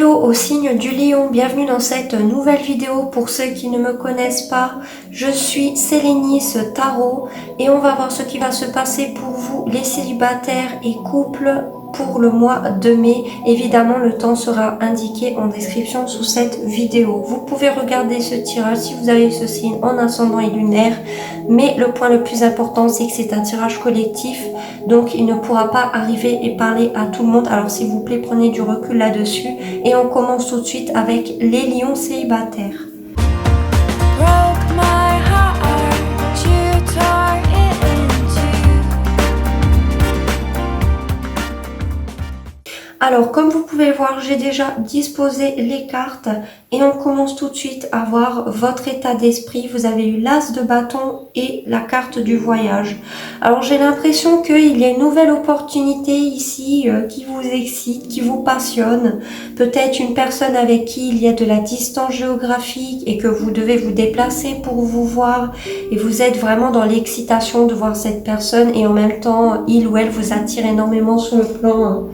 Hello au signe du lion, bienvenue dans cette nouvelle vidéo. Pour ceux qui ne me connaissent pas, je suis Sélénis Tarot et on va voir ce qui va se passer pour vous les célibataires et couples pour le mois de mai. Évidemment, le temps sera indiqué en description sous cette vidéo. Vous pouvez regarder ce tirage si vous avez ce signe en ascendant et lunaire, mais le point le plus important, c'est que c'est un tirage collectif, donc il ne pourra pas arriver et parler à tout le monde. Alors s'il vous plaît, prenez du recul là-dessus et on commence tout de suite avec les lions célibataires. Alors, comme vous pouvez le voir, j'ai déjà disposé les cartes et on commence tout de suite à voir votre état d'esprit. Vous avez eu l'as de bâton et la carte du voyage. Alors, j'ai l'impression qu'il y a une nouvelle opportunité ici qui vous excite, qui vous passionne. Peut-être une personne avec qui il y a de la distance géographique et que vous devez vous déplacer pour vous voir. Et vous êtes vraiment dans l'excitation de voir cette personne et en même temps, il ou elle vous attire énormément sur le plan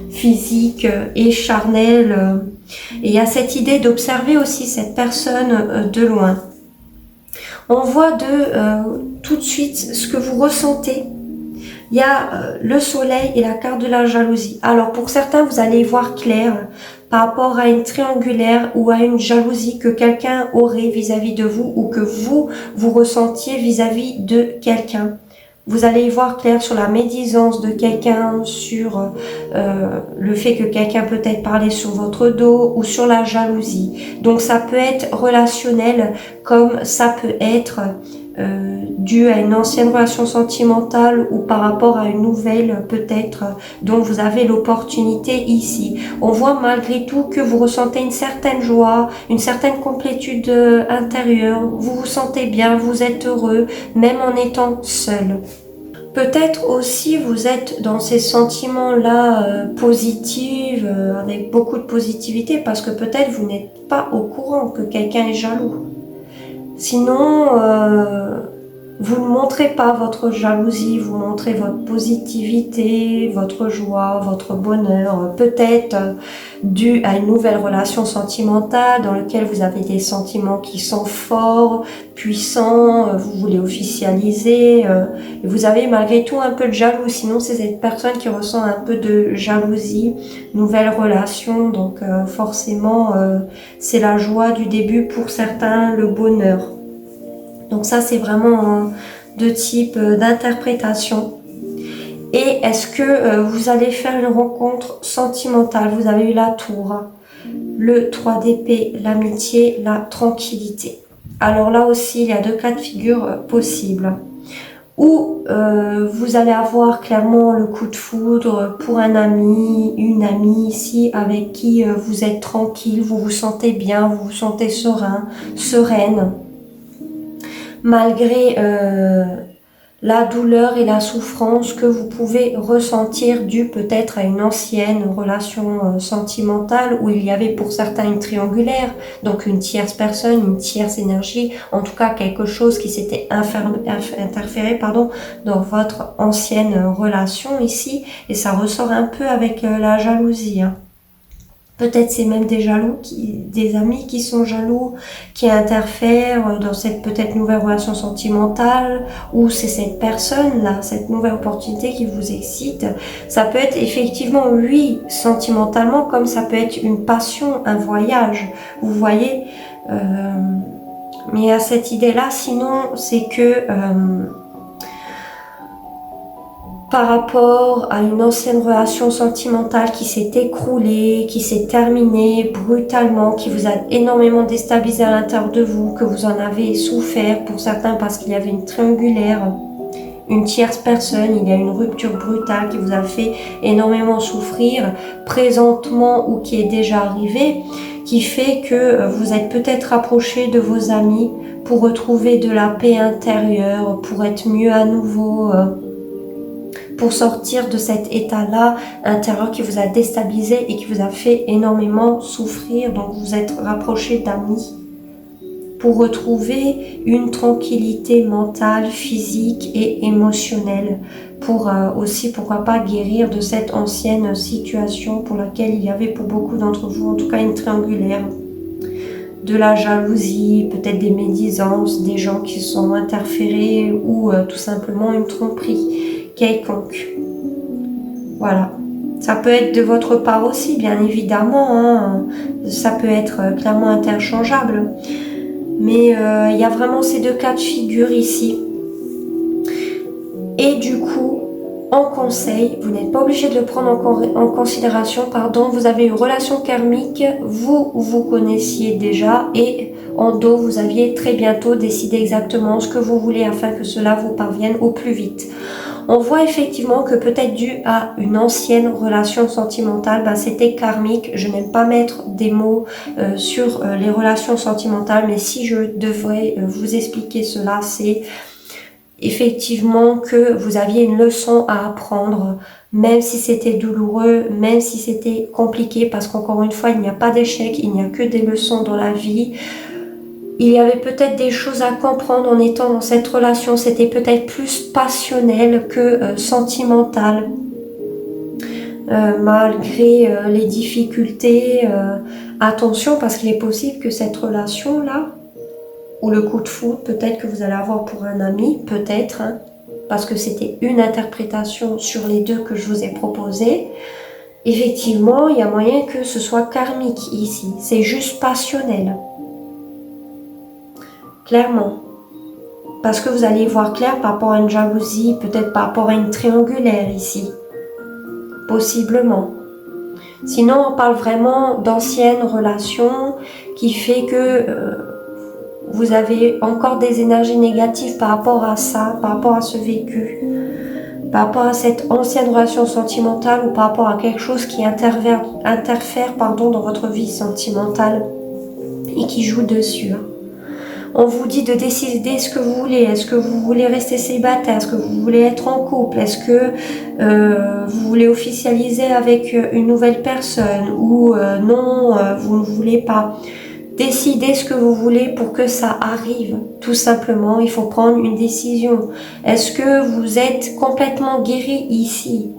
physique et charnel, et il y a cette idée d'observer aussi cette personne de loin. On voit tout de suite ce que vous ressentez. Il y a le soleil et la carte de la jalousie. Alors pour certains, vous allez y voir clair par rapport à une triangulaire ou à une jalousie que quelqu'un aurait vis-à-vis de vous ou que vous ressentiez vis-à-vis de quelqu'un. Vous allez y voir clair sur la médisance de quelqu'un, sur le fait que quelqu'un peut-être parlait sur votre dos ou sur la jalousie. Donc ça peut être relationnel comme ça peut être dû à une ancienne relation sentimentale ou par rapport à une nouvelle peut-être dont vous avez l'opportunité ici. On voit malgré tout que vous ressentez une certaine joie, une certaine complétude intérieure, vous vous sentez bien, vous êtes heureux, même en étant seul. Peut-être aussi vous êtes dans ces sentiments-là positifs, avec beaucoup de positivité, parce que peut-être vous n'êtes pas au courant que quelqu'un est jaloux. Sinon, vous ne montrez pas votre jalousie, vous montrez votre positivité, votre joie, votre bonheur, peut-être dû à une nouvelle relation sentimentale dans laquelle vous avez des sentiments qui sont forts, puissants, vous voulez officialiser, et vous avez malgré tout un peu de jaloux, sinon c'est cette personne qui ressent un peu de jalousie, nouvelle relation, donc forcément c'est la joie du début pour certains, le bonheur. Donc ça, c'est vraiment deux types d'interprétation. Et est-ce que vous allez faire une rencontre sentimentale? Vous avez eu la tour, le 3 d'épée, l'amitié, la tranquillité. Alors là aussi, il y a deux cas de figure possibles. Ou vous allez avoir clairement le coup de foudre pour un ami, une amie ici avec qui vous êtes tranquille, vous vous sentez bien, vous vous sentez serein, sereine. Malgré la douleur et la souffrance que vous pouvez ressentir due peut-être à une ancienne relation sentimentale où il y avait pour certains une triangulaire, donc une tierce personne, une tierce énergie, en tout cas quelque chose qui s'était interféré dans votre ancienne relation ici, et ça ressort un peu avec la jalousie. Peut-être c'est même des jaloux, des amis qui sont jaloux, qui interfèrent dans cette peut-être nouvelle relation sentimentale, ou c'est cette personne-là, cette nouvelle opportunité qui vous excite. Ça peut être effectivement, oui, sentimentalement, comme ça peut être une passion, un voyage, vous voyez. Mais à cette idée-là, sinon, c'est que par rapport à une ancienne relation sentimentale qui s'est écroulée, qui s'est terminée brutalement, qui vous a énormément déstabilisé à l'intérieur de vous, que vous en avez souffert pour certains parce qu'il y avait une triangulaire, une tierce personne, il y a une rupture brutale qui vous a fait énormément souffrir présentement ou qui est déjà arrivée, qui fait que vous êtes peut-être rapproché de vos amis pour retrouver de la paix intérieure, pour être mieux à nouveau, pour sortir de cet état-là intérieur qui vous a déstabilisé et qui vous a fait énormément souffrir. Donc vous êtes rapproché d'amis pour retrouver une tranquillité mentale, physique et émotionnelle, pour aussi, pourquoi pas, guérir de cette ancienne situation pour laquelle il y avait pour beaucoup d'entre vous, en tout cas une triangulaire, de la jalousie, peut-être des médisances, des gens qui sont interférés ou tout simplement une tromperie quelconque. Voilà. Ça peut être de votre part aussi, bien évidemment, hein. Ça peut être clairement interchangeable. Mais il y a vraiment ces deux cas de figure ici. Et du coup, en conseil, vous n'êtes pas obligé de le prendre en considération, pardon, vous avez une relation karmique, vous connaissiez déjà et en dos, vous aviez très bientôt décidé exactement ce que vous voulez afin que cela vous parvienne au plus vite. On voit effectivement que peut-être dû à une ancienne relation sentimentale, c'était karmique. Je n'aime pas mettre des mots sur les relations sentimentales, mais si je devrais vous expliquer cela, c'est effectivement que vous aviez une leçon à apprendre, même si c'était douloureux, même si c'était compliqué, parce qu'encore une fois, il n'y a pas d'échec, il n'y a que des leçons dans la vie. Il y avait peut-être des choses à comprendre en étant dans cette relation. C'était peut-être plus passionnel que sentimental. Malgré les difficultés, attention parce qu'il est possible que cette relation-là, ou le coup de foudre, peut-être que vous allez avoir pour un ami, peut-être, hein, parce que c'était une interprétation sur les deux que je vous ai proposées. Effectivement, il y a moyen que ce soit karmique ici. C'est juste passionnel. Clairement. Parce que vous allez voir clair par rapport à une jalousie, peut-être par rapport à une triangulaire ici. Possiblement. Sinon, on parle vraiment d'anciennes relations qui fait que vous avez encore des énergies négatives par rapport à ça, par rapport à ce vécu, par rapport à cette ancienne relation sentimentale ou par rapport à quelque chose qui interfère dans votre vie sentimentale et qui joue dessus. On vous dit de décider ce que vous voulez. Est-ce que vous voulez rester célibataire? Est-ce que vous voulez être en couple? Est-ce que vous voulez officialiser avec une nouvelle personne? Ou non, vous ne voulez pas? Décidez ce que vous voulez pour que ça arrive. Tout simplement, il faut prendre une décision. Est-ce que vous êtes complètement guéri ici?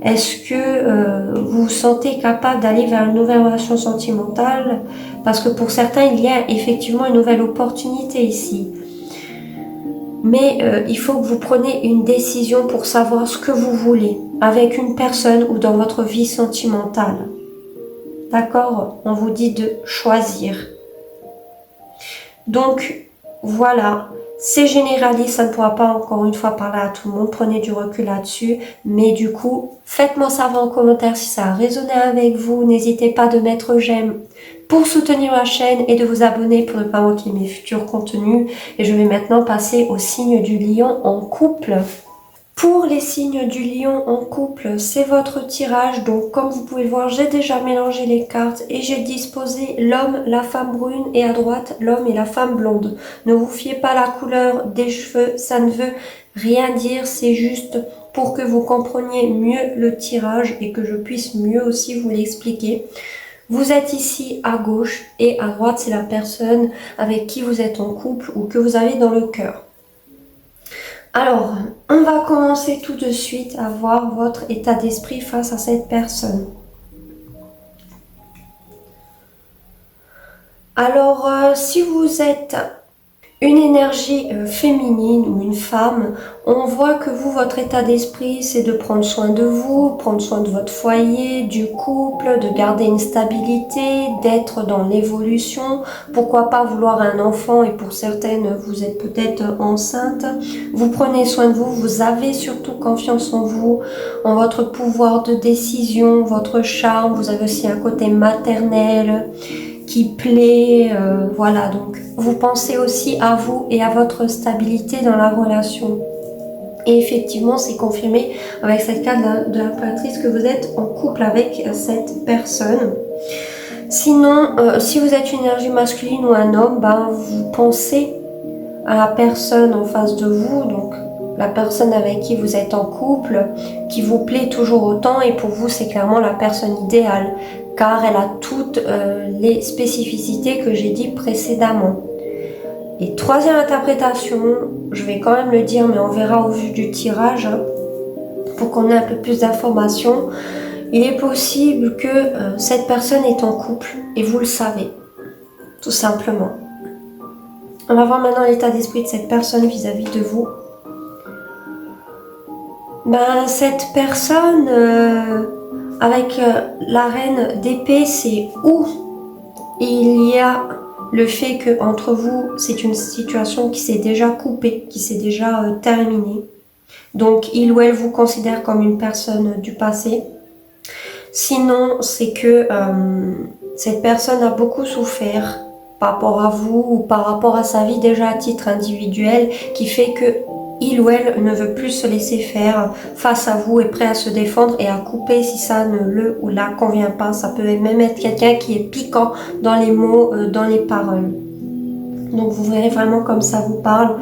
Est-ce que vous vous sentez capable d'aller vers une nouvelle relation sentimentale? Parce que pour certains, il y a effectivement une nouvelle opportunité ici. Mais il faut que vous preniez une décision pour savoir ce que vous voulez avec une personne ou dans votre vie sentimentale. D'accord? On vous dit de choisir. Donc, voilà. C'est généraliste, ça ne pourra pas encore une fois parler à tout le monde, prenez du recul là-dessus, mais du coup, faites-moi savoir en commentaire si ça a résonné avec vous, n'hésitez pas de mettre j'aime pour soutenir la chaîne et de vous abonner pour ne pas manquer mes futurs contenus. Et je vais maintenant passer au signe du lion en couple. Pour les signes du lion en couple, c'est votre tirage. Donc comme vous pouvez le voir, j'ai déjà mélangé les cartes et j'ai disposé l'homme, la femme brune et à droite l'homme et la femme blonde. Ne vous fiez pas à la couleur des cheveux, ça ne veut rien dire, c'est juste pour que vous compreniez mieux le tirage et que je puisse mieux aussi vous l'expliquer. Vous êtes ici à gauche et à droite, c'est la personne avec qui vous êtes en couple ou que vous avez dans le cœur. Alors, on va commencer tout de suite à voir votre état d'esprit face à cette personne. Alors, si vous êtes une énergie féminine ou une femme, on voit que vous, votre état d'esprit, c'est de prendre soin de vous, prendre soin de votre foyer, du couple, de garder une stabilité, d'être dans l'évolution. Pourquoi pas vouloir un enfant et pour certaines, vous êtes peut-être enceinte. Vous prenez soin de vous, vous avez surtout confiance en vous, en votre pouvoir de décision, votre charme. Vous avez aussi un côté maternel qui plaît, voilà, donc vous pensez aussi à vous et à votre stabilité dans la relation. Et effectivement, c'est confirmé avec cette carte de l'impératrice que vous êtes en couple avec cette personne. Sinon, si vous êtes une énergie masculine ou un homme, vous pensez à la personne en face de vous, donc la personne avec qui vous êtes en couple, qui vous plaît toujours autant et pour vous, c'est clairement la personne idéale, car elle a toutes les spécificités que j'ai dit précédemment. Et troisième interprétation, je vais quand même le dire, mais on verra au vu du tirage, hein, pour qu'on ait un peu plus d'informations. Il est possible que cette personne est en couple et vous le savez, tout simplement. On va voir maintenant l'état d'esprit de cette personne vis-à-vis de vous. Ben, cette personne, avec la reine d'épée, c'est où il y a le fait que entre vous, c'est une situation qui s'est déjà coupée, qui s'est déjà terminée. Donc, il ou elle vous considère comme une personne du passé. Sinon, c'est que cette personne a beaucoup souffert par rapport à vous ou par rapport à sa vie déjà à titre individuel, qui fait que il ou elle ne veut plus se laisser faire face à vous, est prêt à se défendre et à couper si ça ne le ou la convient pas. Ça peut même être quelqu'un qui est piquant dans les mots, dans les paroles. Donc vous verrez vraiment comme ça vous parle.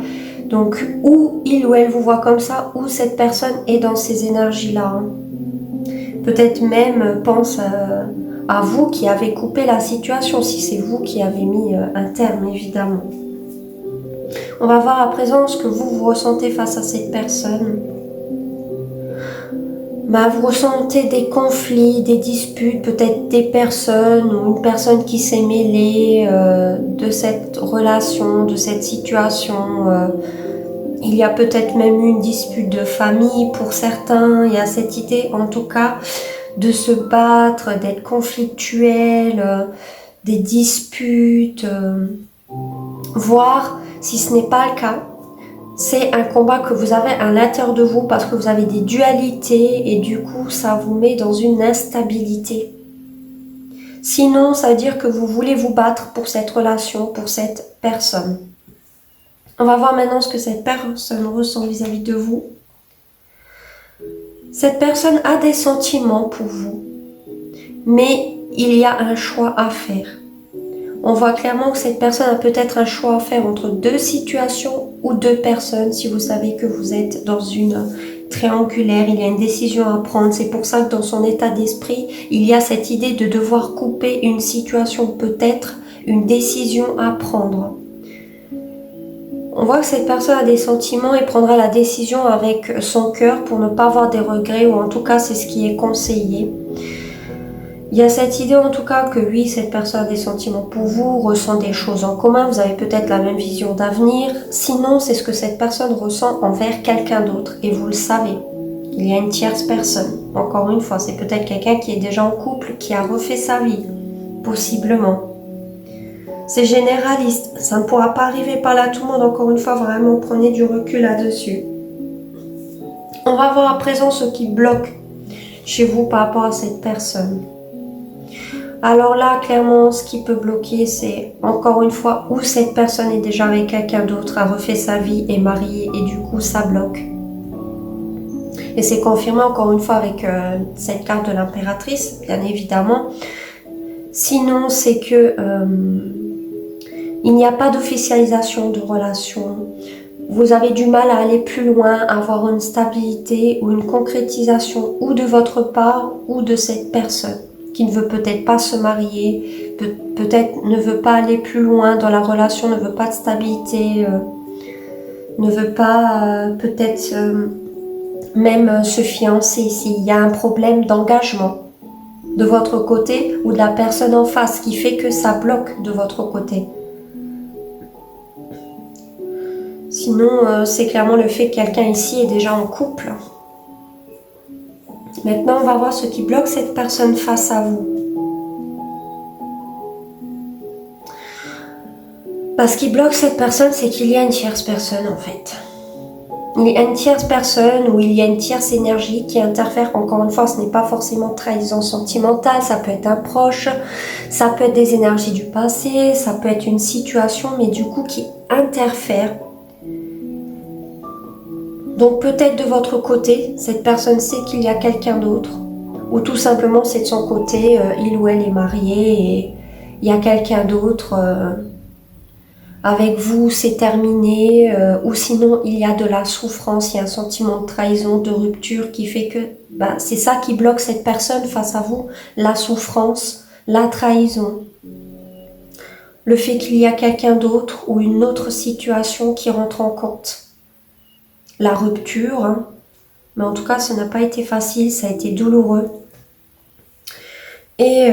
Donc ou il ou elle vous voit comme ça, ou cette personne est dans ces énergies-là. Hein. Peut-être même pense à vous qui avez coupé la situation, si c'est vous qui avez mis un terme, évidemment. On va voir à présent ce que vous ressentez face à cette personne. Bah, vous ressentez des conflits, des disputes, peut-être des personnes ou une personne qui s'est mêlée de cette relation, de cette situation. Il y a peut-être même une dispute de famille pour certains. Il y a cette idée, en tout cas, de se battre, d'être conflictuel, des disputes, voire, si ce n'est pas le cas, c'est un combat que vous avez à l'intérieur de vous parce que vous avez des dualités et du coup, ça vous met dans une instabilité. Sinon, ça veut dire que vous voulez vous battre pour cette relation, pour cette personne. On va voir maintenant ce que cette personne ressent vis-à-vis de vous. Cette personne a des sentiments pour vous, mais il y a un choix à faire. On voit clairement que cette personne a peut-être un choix à faire entre deux situations ou deux personnes. Si vous savez que vous êtes dans une triangulaire, il y a une décision à prendre. C'est pour ça que dans son état d'esprit, il y a cette idée de devoir couper une situation, peut-être une décision à prendre. On voit que cette personne a des sentiments et prendra la décision avec son cœur pour ne pas avoir des regrets, ou en tout cas c'est ce qui est conseillé. Il y a cette idée en tout cas que oui, cette personne a des sentiments pour vous, ressent des choses en commun, vous avez peut-être la même vision d'avenir. Sinon, c'est ce que cette personne ressent envers quelqu'un d'autre et vous le savez. Il y a une tierce personne. Encore une fois, c'est peut-être quelqu'un qui est déjà en couple, qui a refait sa vie, possiblement. C'est généraliste, ça ne pourra pas arriver par là à tout le monde. Encore une fois, vraiment prenez du recul là-dessus. On va voir à présent ce qui bloque chez vous par rapport à cette personne. Alors là, clairement, ce qui peut bloquer, c'est encore une fois où cette personne est déjà avec quelqu'un d'autre, a refait sa vie, est mariée et du coup, ça bloque. Et c'est confirmé encore une fois avec cette carte de l'impératrice, bien évidemment. Sinon, c'est que il n'y a pas d'officialisation de relation. Vous avez du mal à aller plus loin, à avoir une stabilité ou une concrétisation ou de votre part ou de cette personne qui ne veut peut-être pas se marier, peut-être ne veut pas aller plus loin dans la relation, ne veut pas de stabilité, ne veut pas peut-être même se fiancer s'il y a un problème d'engagement de votre côté ou de la personne en face qui fait que ça bloque de votre côté. Sinon, c'est clairement le fait que quelqu'un ici est déjà en couple. Maintenant, on va voir ce qui bloque cette personne face à vous. Ce qui bloque cette personne, c'est qu'il y a une tierce personne en fait. Il y a une tierce personne ou il y a une tierce énergie qui interfère. Encore une fois, ce n'est pas forcément trahison sentimentale, ça peut être un proche, ça peut être des énergies du passé, ça peut être une situation, mais du coup qui interfère. Donc peut-être de votre côté, cette personne sait qu'il y a quelqu'un d'autre, ou tout simplement c'est de son côté, il ou elle est marié et il y a quelqu'un d'autre avec vous, c'est terminé, ou sinon il y a de la souffrance, il y a un sentiment de trahison, de rupture qui fait que c'est ça qui bloque cette personne face à vous, la souffrance, la trahison. le fait qu'il y a quelqu'un d'autre ou une autre situation qui rentre en compte. La rupture, hein. Mais en tout cas, ça n'a pas été facile, ça a été douloureux. Et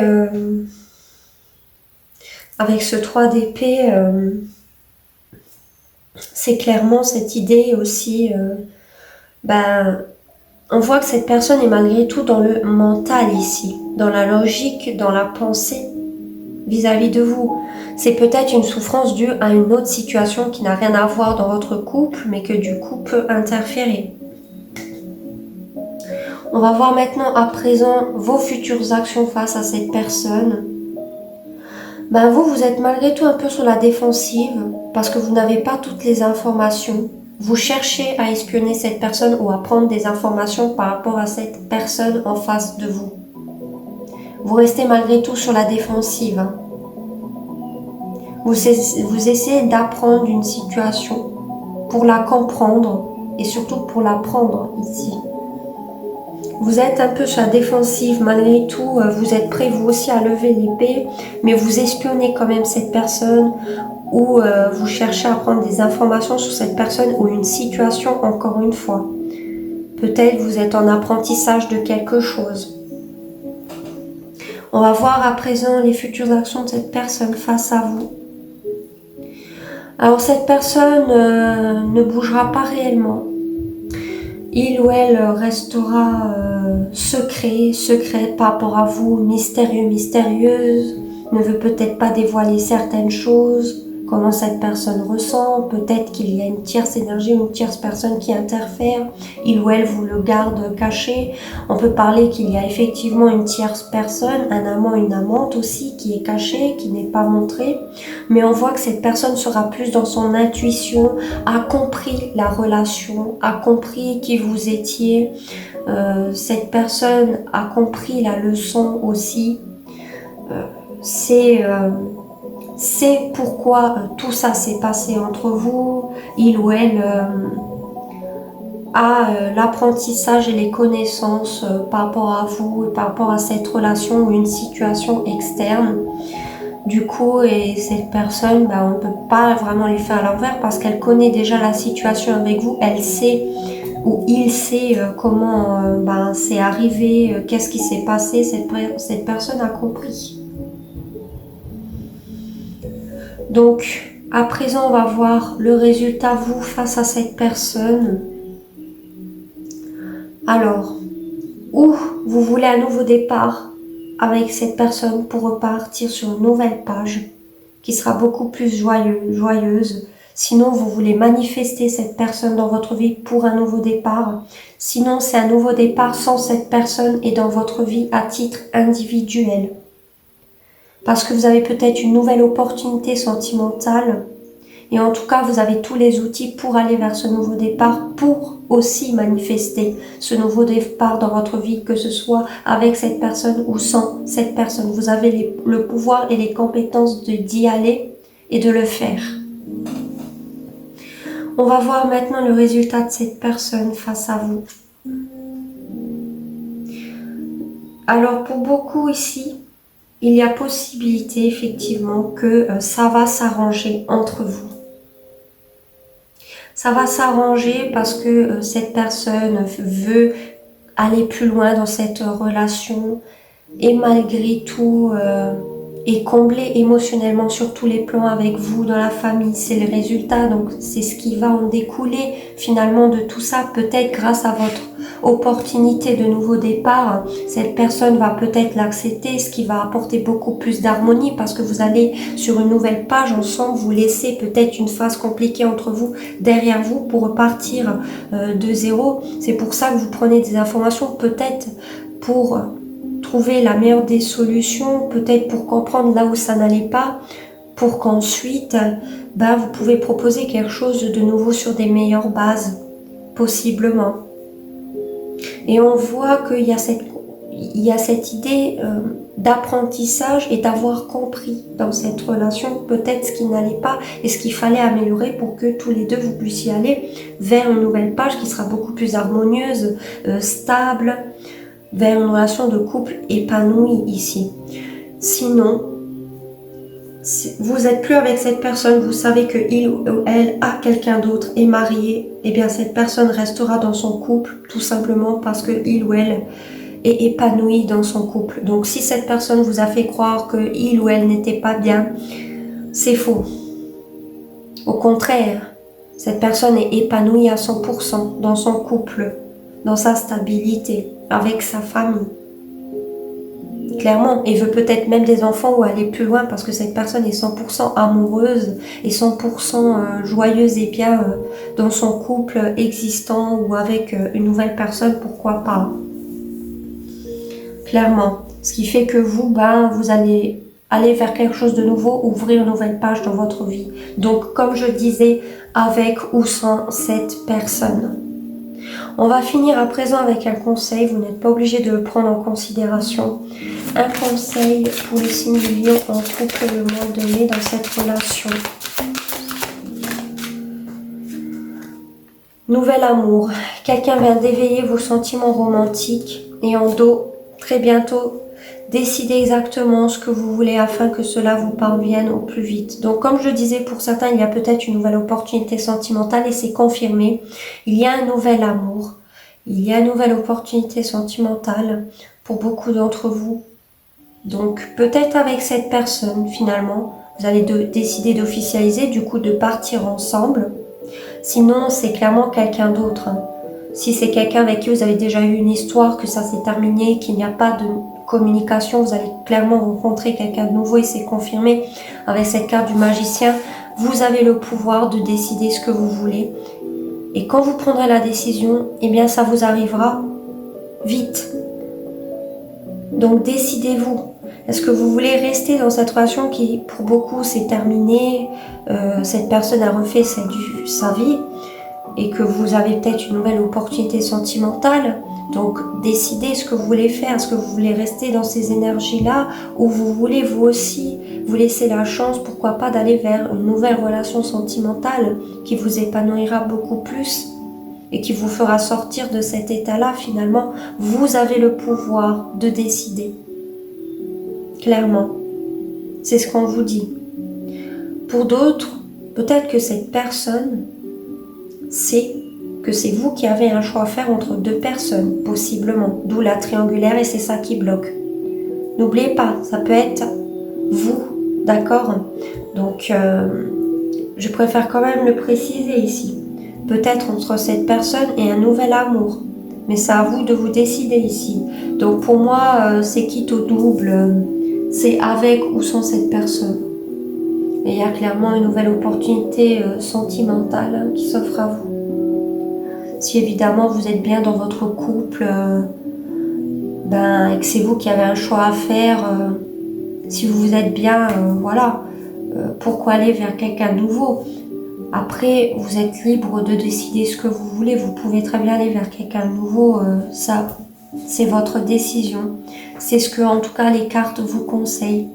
avec ce 3 d'épée, c'est clairement cette idée aussi, on voit que cette personne est malgré tout dans le mental ici, dans la logique, dans la pensée vis-à-vis de vous. C'est peut-être une souffrance due à une autre situation qui n'a rien à voir dans votre couple, mais que du coup peut interférer. On va voir maintenant à présent vos futures actions face à cette personne. Vous êtes malgré tout un peu sur la défensive parce que vous n'avez pas toutes les informations. Vous cherchez à espionner cette personne ou à prendre des informations par rapport à cette personne en face de vous. Vous restez malgré tout sur la défensive. Hein. Vous essayez d'apprendre une situation pour la comprendre et surtout pour la prendre ici. Vous êtes un peu sur la défensive, malgré tout, vous êtes prêt vous aussi à lever l'épée, mais vous espionnez quand même cette personne ou vous cherchez à prendre des informations sur cette personne ou une situation encore une fois. Peut-être vous êtes en apprentissage de quelque chose. On va voir à présent les futures actions de cette personne face à vous. Alors cette personne ne bougera pas réellement. Il ou elle restera secret par rapport à vous, mystérieux, mystérieuse, ne veut peut-être pas dévoiler certaines choses, comment cette personne ressent, peut-être qu'il y a une tierce énergie, une tierce personne qui interfère, il ou elle vous le garde caché. On peut parler qu'il y a effectivement une tierce personne, un amant, une amante aussi, qui est cachée, qui n'est pas montrée, mais on voit que cette personne sera plus dans son intuition, a compris la relation, a compris qui vous étiez, cette personne a compris la leçon aussi, c'est pourquoi tout ça s'est passé entre vous. Il ou elle a l'apprentissage et les connaissances par rapport à vous, par rapport à cette relation ou une situation externe. Du coup, et cette personne, on ne peut pas vraiment lui faire à l'envers parce qu'elle connaît déjà la situation avec vous. Elle sait ou il sait comment c'est arrivé, qu'est-ce qui s'est passé. Cette personne a compris. Donc, à présent, on va voir le résultat, vous, face à cette personne. Alors, ou vous voulez un nouveau départ avec cette personne pour repartir sur une nouvelle page qui sera beaucoup plus joyeuse. Sinon, vous voulez manifester cette personne dans votre vie pour un nouveau départ. Sinon, c'est un nouveau départ sans cette personne et dans votre vie à titre individuel. Parce que vous avez peut-être une nouvelle opportunité sentimentale et en tout cas vous avez tous les outils pour aller vers ce nouveau départ, pour aussi manifester ce nouveau départ dans votre vie, que ce soit avec cette personne ou sans cette personne. Vous avez le pouvoir et les compétences d'y aller et de le faire. On va voir maintenant le résultat de cette personne face à vous. Alors pour beaucoup ici, il y a possibilité effectivement que ça va s'arranger entre vous. Ça va s'arranger parce que cette personne veut aller plus loin dans cette relation et malgré tout est comblée émotionnellement sur tous les plans avec vous dans la famille. C'est le résultat, donc c'est ce qui va en découler finalement de tout ça, peut-être grâce à votre opportunité de nouveau départ. Cette personne va peut-être l'accepter, ce qui va apporter beaucoup plus d'harmonie parce que vous allez sur une nouvelle page ensemble, vous laissez peut-être une phase compliquée entre vous derrière vous pour repartir de zéro. C'est pour ça que vous prenez des informations peut-être pour trouver la meilleure des solutions, peut-être pour comprendre là où ça n'allait pas, pour qu'ensuite vous pouvez proposer quelque chose de nouveau sur des meilleures bases, possiblement. Et on voit qu'il y a cette idée d'apprentissage et d'avoir compris dans cette relation peut-être ce qui n'allait pas et ce qu'il fallait améliorer pour que tous les deux vous puissiez aller vers une nouvelle page qui sera beaucoup plus harmonieuse, stable, vers une relation de couple épanouie ici. Sinon, vous n'êtes plus avec cette personne, vous savez que il ou elle a quelqu'un d'autre, est marié, et bien cette personne restera dans son couple tout simplement parce que il ou elle est épanoui dans son couple. Donc si cette personne vous a fait croire que il ou elle n'était pas bien, c'est faux. Au contraire, cette personne est épanouie à 100% dans son couple, dans sa stabilité, avec sa famille. Clairement, et veut peut-être même des enfants ou aller plus loin parce que cette personne est 100% amoureuse et 100% joyeuse et bien dans son couple existant ou avec une nouvelle personne, pourquoi pas. Clairement, ce qui fait que vous, vous allez aller vers quelque chose de nouveau, ouvrir une nouvelle page dans votre vie. Donc, comme je disais, avec ou sans cette personne. On va finir à présent avec un conseil, vous n'êtes pas obligé de le prendre en considération. Un conseil pour les signes du lion en couple le mois de mai dans cette relation. Nouvel amour. Quelqu'un vient d'éveiller vos sentiments romantiques et en dos, très bientôt, décidez exactement ce que vous voulez afin que cela vous parvienne au plus vite. Donc comme je disais, pour certains, il y a peut-être une nouvelle opportunité sentimentale et c'est confirmé. Il y a un nouvel amour. Il y a une nouvelle opportunité sentimentale pour beaucoup d'entre vous. Donc peut-être avec cette personne, finalement, vous allez décider d'officialiser, du coup de partir ensemble. Sinon, c'est clairement quelqu'un d'autre. Si c'est quelqu'un avec qui vous avez déjà eu une histoire, que ça s'est terminé, qu'il n'y a pas de communication, vous allez clairement rencontrer quelqu'un de nouveau et c'est confirmé avec cette carte du magicien. Vous avez le pouvoir de décider ce que vous voulez. Et quand vous prendrez la décision, eh bien ça vous arrivera vite. Donc décidez-vous. Est-ce que vous voulez rester dans cette relation qui, pour beaucoup, s'est terminée, cette personne a refait sa vie et que vous avez peut-être une nouvelle opportunité sentimentale? Donc décidez ce que vous voulez faire. Est-ce que vous voulez rester dans ces énergies-là ou vous voulez vous aussi vous laisser la chance, pourquoi pas, d'aller vers une nouvelle relation sentimentale qui vous épanouira beaucoup plus et qui vous fera sortir de cet état-là? Finalement, vous avez le pouvoir de décider. Clairement, c'est ce qu'on vous dit. Pour d'autres, peut-être que cette personne sait que c'est vous qui avez un choix à faire entre deux personnes, possiblement, d'où la triangulaire et c'est ça qui bloque. N'oubliez pas, ça peut être vous, d'accord? Donc, je préfère quand même le préciser ici. Peut-être entre cette personne et un nouvel amour. Mais c'est à vous de vous décider ici. Donc pour moi, c'est quitte au double. C'est avec ou sans cette personne. Et il y a clairement une nouvelle opportunité sentimentale qui s'offre à vous. Si évidemment vous êtes bien dans votre couple, et que c'est vous qui avez un choix à faire, si vous êtes bien, pourquoi aller vers quelqu'un de nouveau? Après, vous êtes libre de décider ce que vous voulez. Vous pouvez très bien aller vers quelqu'un de nouveau. Ça, c'est votre décision. C'est ce que, en tout cas, les cartes vous conseillent.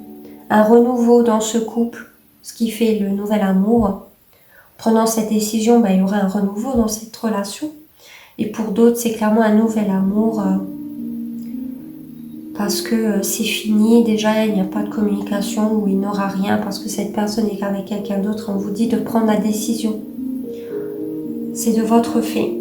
Un renouveau dans ce couple, ce qui fait le nouvel amour. Prenant cette décision, il y aura un renouveau dans cette relation. Et pour d'autres, c'est clairement un nouvel amour. Parce que c'est fini, déjà il n'y a pas de communication ou il n'aura rien parce que cette personne est avec quelqu'un d'autre. On vous dit de prendre la décision. C'est de votre fait.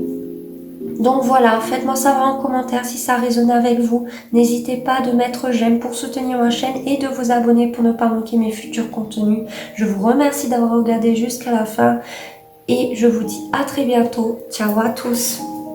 Donc voilà, faites-moi savoir en commentaire si ça résonne avec vous. N'hésitez pas de mettre j'aime pour soutenir ma chaîne et de vous abonner pour ne pas manquer mes futurs contenus. Je vous remercie d'avoir regardé jusqu'à la fin et je vous dis à très bientôt. Ciao à tous.